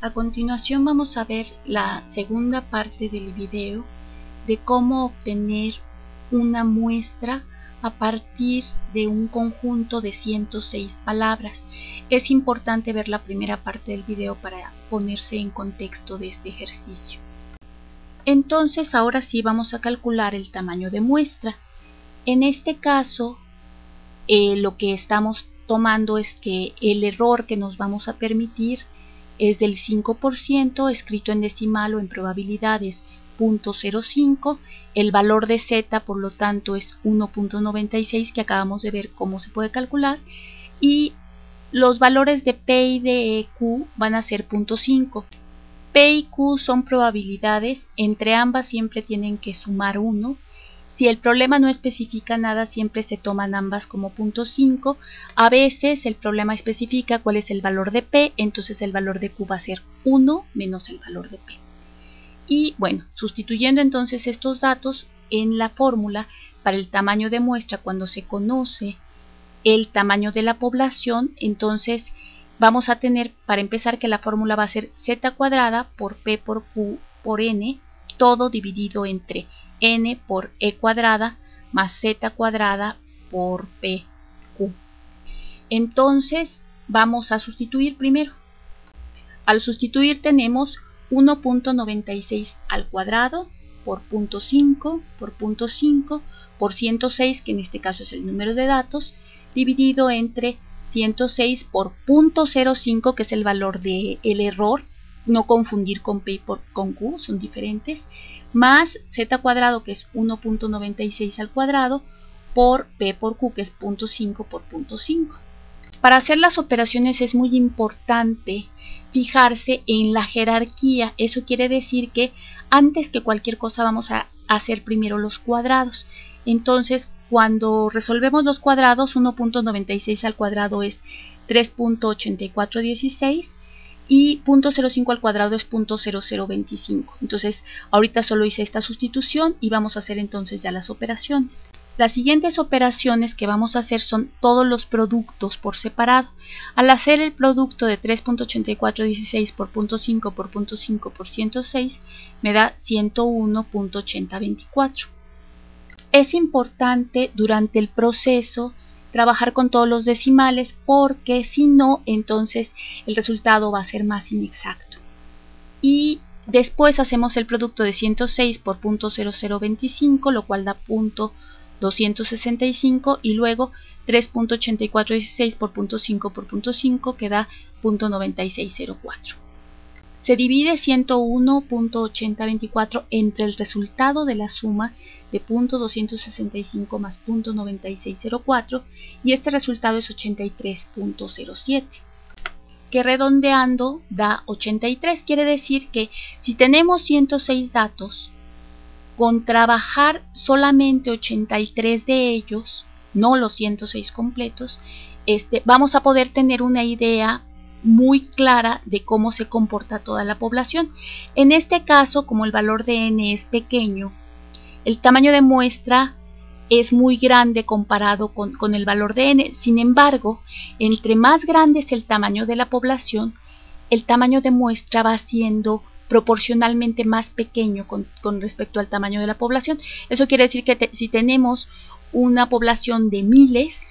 A continuación vamos a ver la segunda parte del video de cómo obtener una muestra a partir de un conjunto de 106 palabras. Es importante ver la primera parte del video para ponerse en contexto de este ejercicio. Entonces ahora sí vamos a calcular el tamaño de muestra. En este caso lo que estamos tomando es que el error que nos vamos a permitir es del 5%, escrito en decimal o en probabilidades 0.05, el valor de z por lo tanto es 1.96, que acabamos de ver cómo se puede calcular, y los valores de P y de Q van a ser 0.5. P y Q son probabilidades, entre ambas siempre tienen que sumar 1. Si el problema no especifica nada, siempre se toman ambas como 0.5. A veces el problema especifica cuál es el valor de P, entonces el valor de Q va a ser 1 menos el valor de P. Y bueno, sustituyendo entonces estos datos en la fórmula para el tamaño de muestra, cuando se conoce el tamaño de la población, entonces vamos a tener, para empezar, que la fórmula va a ser z cuadrada por P por Q por N, todo dividido entre N por E cuadrada más Z cuadrada por PQ. Entonces vamos a sustituir primero. Al sustituir tenemos 1.96 al cuadrado por 0.5 por 0.5 por 106, que en este caso es el número de datos, dividido entre 106 por 0.05, que es el valor del error, no confundir con P y con Q, son diferentes, más Z cuadrado, que es 1.96 al cuadrado, por P por Q, que es 0.5 por 0.5. Para hacer las operaciones es muy importante fijarse en la jerarquía. Eso quiere decir que antes que cualquier cosa vamos a hacer primero los cuadrados. Entonces, cuando resolvemos los cuadrados, 1.96 al cuadrado es 3.8416 y 0.05 al cuadrado es 0.0025. Entonces, ahorita solo hice esta sustitución y vamos a hacer entonces ya las operaciones. Las siguientes operaciones que vamos a hacer son todos los productos por separado. Al hacer el producto de 3.8416 por 0.5 por 0.5 por 106 me da 101.8024. Es importante durante el proceso trabajar con todos los decimales, porque si no, entonces el resultado va a ser más inexacto. Y después hacemos el producto de 106 por 0.0025, lo cual da 0.265, y luego 3.8416 por 0.5 por 0.5, que da 0.9604. Se divide 101.8024 entre el resultado de la suma de 0.265 más 0.9604, y este resultado es 83.07, que redondeando da 83. Quiere decir que si tenemos 106 datos, con trabajar solamente 83 de ellos, no los 106 completos, vamos a poder tener una idea muy clara de cómo se comporta toda la población. En este caso, como el valor de n es pequeño, el tamaño de muestra es muy grande comparado con el valor de n. Sin embargo, entre más grande es el tamaño de la población, el tamaño de muestra va siendo proporcionalmente más pequeño con respecto al tamaño de la población. Eso quiere decir que si tenemos una población de miles,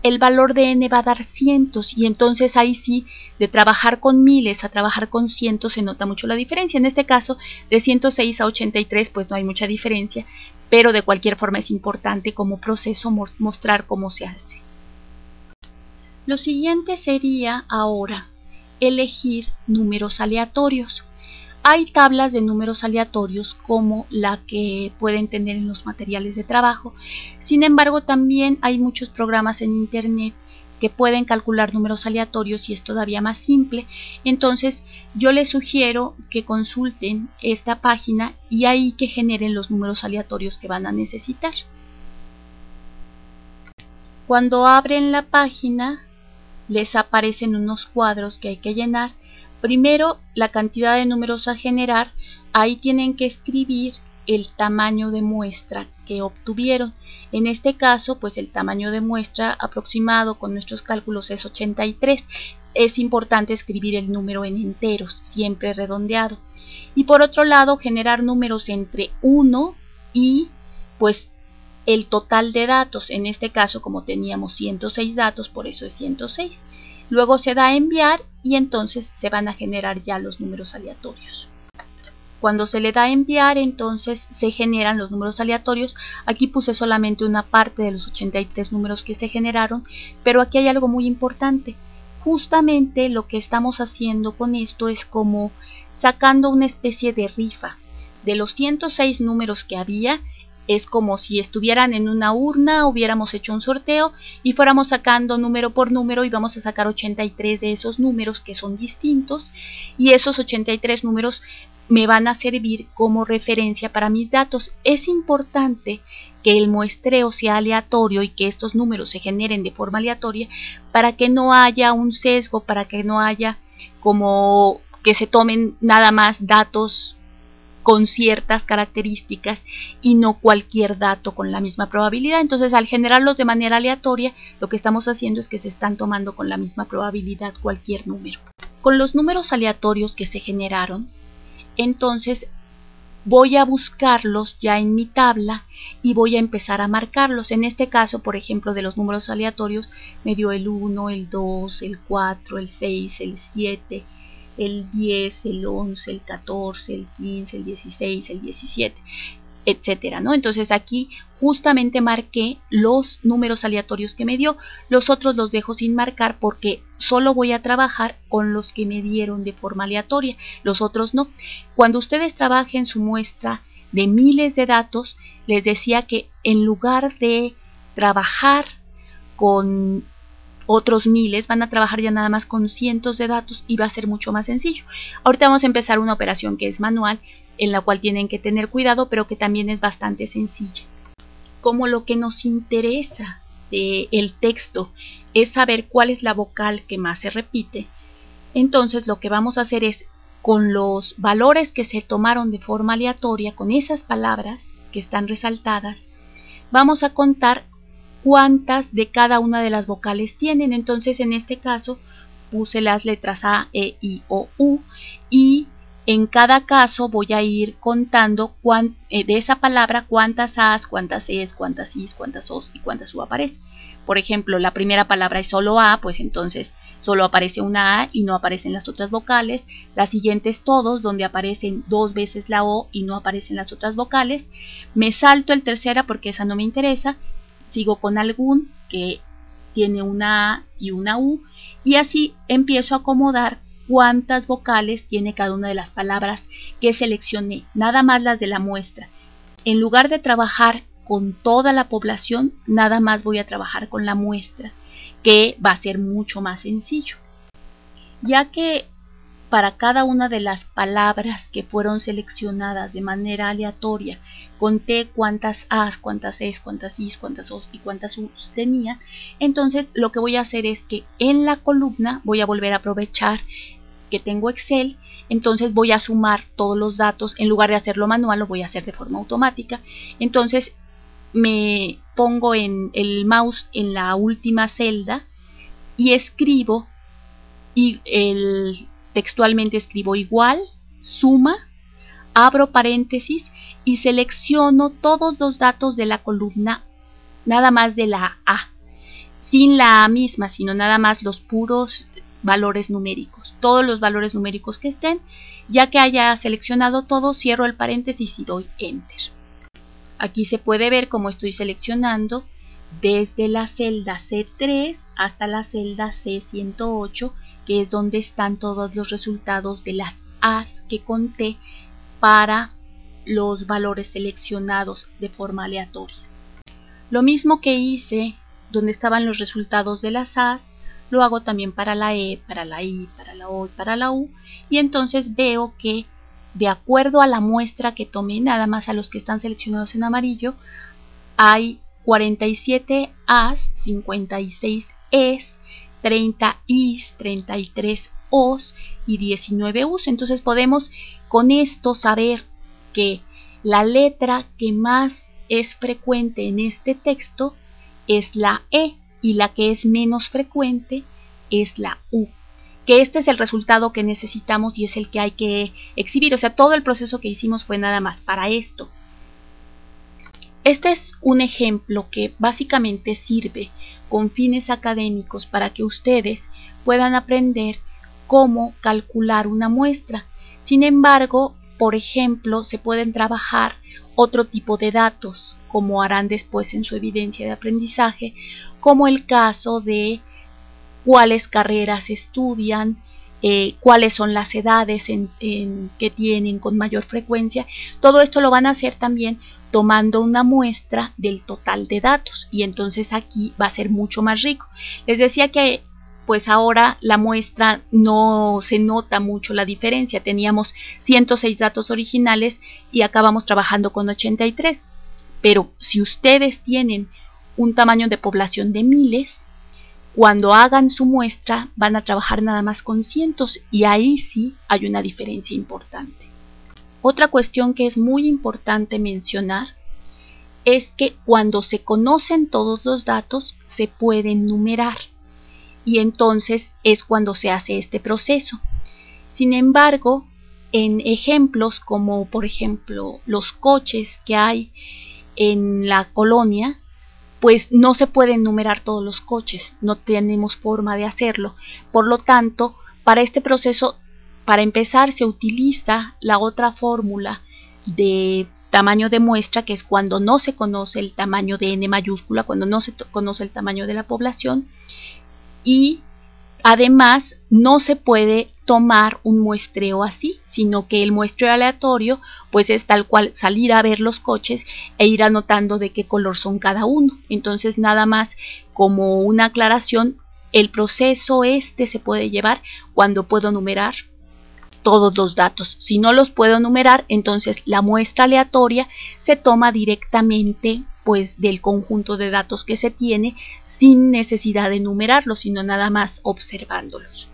el valor de n va a dar cientos, y entonces ahí sí, de trabajar con miles a trabajar con cientos se nota mucho la diferencia. En este caso, de 106 a 83 pues no hay mucha diferencia, pero de cualquier forma es importante como proceso mostrar cómo se hace. Lo siguiente sería ahora elegir números aleatorios. Hay tablas de números aleatorios como la que pueden tener en los materiales de trabajo. Sin embargo, también hay muchos programas en internet que pueden calcular números aleatorios y es todavía más simple. Entonces, yo les sugiero que consulten esta página y ahí que generen los números aleatorios que van a necesitar. Cuando abren la página, les aparecen unos cuadros que hay que llenar. Primero, la cantidad de números a generar. Ahí tienen que escribir el tamaño de muestra que obtuvieron. En este caso, pues el tamaño de muestra aproximado con nuestros cálculos es 83. es importante escribir el número en enteros, siempre redondeado. Y por otro lado, generar números entre 1 y pues el total de datos. En este caso, como teníamos 106 datos, por eso es 106. Luego se da a enviar y entonces se van a generar ya los números aleatorios. Cuando se le da a enviar, entonces se generan los números aleatorios. Aquí puse solamente una parte de los 83 números que se generaron, pero aquí hay algo muy importante. Justamente lo que estamos haciendo con esto es como sacando una especie de rifa. De los 106 números que había, es como si estuvieran en una urna, hubiéramos hecho un sorteo y fuéramos sacando número por número y vamos a sacar 83 de esos números que son distintos, y esos 83 números me van a servir como referencia para mis datos. Es importante que el muestreo sea aleatorio y que estos números se generen de forma aleatoria para que no haya un sesgo, para que no haya como que se tomen nada más datos con ciertas características y no cualquier dato con la misma probabilidad. Entonces, al generarlos de manera aleatoria, lo que estamos haciendo es que se están tomando con la misma probabilidad cualquier número. Con los números aleatorios que se generaron, entonces voy a buscarlos ya en mi tabla y voy a empezar a marcarlos. En este caso, por ejemplo, de los números aleatorios, me dio el 1, el 2, el 4, el 6, el 7, el 10, el 11, el 14, el 15, el 16, el 17, etcétera, ¿no? Entonces aquí justamente marqué los números aleatorios que me dio. Los otros los dejo sin marcar porque solo voy a trabajar con los que me dieron de forma aleatoria, los otros no. Cuando ustedes trabajen su muestra de miles de datos, les decía que en lugar de trabajar con otros miles, van a trabajar ya nada más con cientos de datos y va a ser mucho más sencillo. Ahorita vamos a empezar una operación que es manual, en la cual tienen que tener cuidado, pero que también es bastante sencilla. Como lo que nos interesa del texto es saber cuál es la vocal que más se repite, entonces lo que vamos a hacer es, con los valores que se tomaron de forma aleatoria, con esas palabras que están resaltadas, vamos a contar cuántas de cada una de las vocales tienen. Entonces en este caso puse las letras A, E, I, O, U, y en cada caso voy a ir contando de esa palabra cuántas A's, cuántas E's, cuántas I's, cuántas O's y cuántas U aparecen. Por ejemplo, la primera palabra es solo A, pues entonces solo aparece una A y no aparecen las otras vocales. La siguiente es todos, donde aparecen 2 veces la O y no aparecen las otras vocales. Me salto el tercera porque esa no me interesa. Sigo con algún, que tiene una A y una U, y así empiezo a acomodar cuántas vocales tiene cada una de las palabras que seleccioné, nada más las de la muestra. En lugar de trabajar con toda la población, nada más voy a trabajar con la muestra, que va a ser mucho más sencillo, ya que para cada una de las palabras que fueron seleccionadas de manera aleatoria, conté cuántas A's, cuántas E's, cuántas I's, cuántas O's y cuántas U's tenía. Entonces lo que voy a hacer es que en la columna voy a volver a aprovechar que tengo Excel, entonces voy a sumar todos los datos. En lugar de hacerlo manual, lo voy a hacer de forma automática. Entonces me pongo en el mouse en la última celda y escribo, y textualmente escribo igual, suma, abro paréntesis y selecciono todos los datos de la columna, nada más de la A, sin la A misma, sino nada más los puros valores numéricos, todos los valores numéricos que estén. Ya que haya seleccionado todo, cierro el paréntesis y doy Enter. Aquí se puede ver cómo estoy seleccionando desde la celda C3 hasta la celda C108, que es donde están todos los resultados de las A's que conté para los valores seleccionados de forma aleatoria. Lo mismo que hice donde estaban los resultados de las A's, lo hago también para la E, para la I, para la O y para la U, y entonces veo que de acuerdo a la muestra que tomé, nada más a los que están seleccionados en amarillo, hay 47 A's, 56 E's, 30 I's, 33 O's y 19 U's. Entonces podemos con esto saber que la letra que más es frecuente en este texto es la E y la que es menos frecuente es la U. que este es el resultado que necesitamos y es el que hay que exhibir. O sea, todo el proceso que hicimos fue nada más para esto. Este es un ejemplo que básicamente sirve con fines académicos para que ustedes puedan aprender cómo calcular una muestra. Sin embargo, por ejemplo, se pueden trabajar otro tipo de datos, como harán después en su evidencia de aprendizaje, como el caso de cuáles carreras estudian, cuáles son las edades que tienen con mayor frecuencia. Todo esto lo van a hacer también tomando una muestra del total de datos, y entonces aquí va a ser mucho más rico. Les decía que pues ahora la muestra no se nota mucho la diferencia. Teníamos 106 datos originales y acabamos trabajando con 83. Pero si ustedes tienen un tamaño de población de miles, cuando hagan su muestra van a trabajar nada más con cientos, y ahí sí hay una diferencia importante. Otra cuestión que es muy importante mencionar es que cuando se conocen todos los datos se pueden numerar, y entonces es cuando se hace este proceso. Sin embargo, en ejemplos como por ejemplo los coches que hay en la colonia, pues no se pueden numerar todos los coches, no tenemos forma de hacerlo. Por lo tanto, para este proceso, para empezar, se utiliza la otra fórmula de tamaño de muestra, que es cuando no se conoce el tamaño de n mayúscula, cuando no se conoce el tamaño de la población, y además no se puede tomar un muestreo así, sino que el muestreo aleatorio pues es tal cual salir a ver los coches e ir anotando de qué color son cada uno. Entonces, nada más como una aclaración, el proceso se puede llevar cuando puedo numerar todos los datos. Si no los puedo numerar, entonces la muestra aleatoria se toma directamente pues del conjunto de datos que se tiene, sin necesidad de numerarlos, sino nada más observándolos.